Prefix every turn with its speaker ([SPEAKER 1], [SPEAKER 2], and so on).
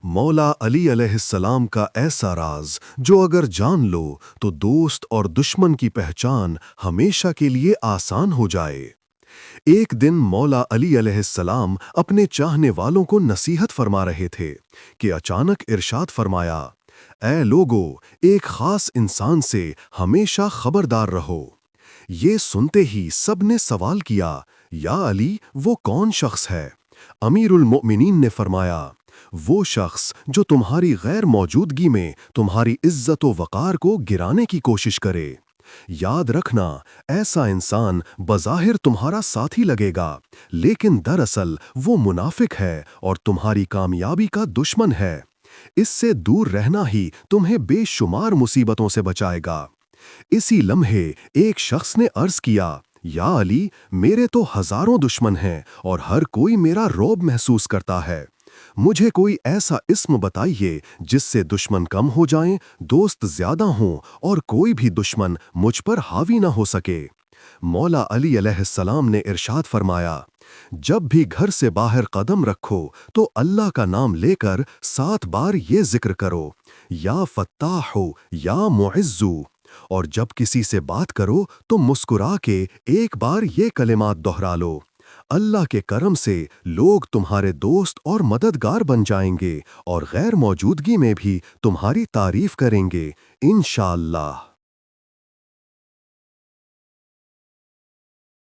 [SPEAKER 1] مولا علی علیہ السلام کا ایسا راز جو اگر جان لو تو دوست اور دشمن کی پہچان ہمیشہ کے لیے آسان ہو جائے۔ ایک دن مولا علی علیہ السلام اپنے چاہنے والوں کو نصیحت فرما رہے تھے کہ اچانک ارشاد فرمایا، اے لوگو، ایک خاص انسان سے ہمیشہ خبردار رہو۔ یہ سنتے ہی سب نے سوال کیا، یا علی، وہ کون شخص ہے؟ امیر المؤمنین نے فرمایا، وہ شخص جو تمہاری غیر موجودگی میں تمہاری عزت و وقار کو گرانے کی کوشش کرے۔ یاد رکھنا، ایسا انسان بظاہر تمہارا ساتھی لگے گا، لیکن دراصل وہ منافق ہے اور تمہاری کامیابی کا دشمن ہے۔ اس سے دور رہنا ہی تمہیں بے شمار مصیبتوں سے بچائے گا۔ اسی لمحے ایک شخص نے عرض کیا، یا علی، میرے تو ہزاروں دشمن ہیں اور ہر کوئی میرا رعب محسوس کرتا ہے۔ مجھے کوئی ایسا اسم بتائیے جس سے دشمن کم ہو جائیں، دوست زیادہ ہوں اور کوئی بھی دشمن مجھ پر حاوی نہ ہو سکے۔ مولا علی علیہ السلام نے ارشاد فرمایا، جب بھی گھر سے باہر قدم رکھو تو اللہ کا نام لے کر 7 بار یہ ذکر کرو، یا فتاح یا معزو، اور جب کسی سے بات کرو تو مسکرا کے ایک بار یہ کلمات دہرا لو۔ اللہ کے کرم سے لوگ تمہارے دوست اور مددگار بن جائیں گے اور غیر موجودگی میں بھی تمہاری تعریف کریں گے، انشاءاللہ۔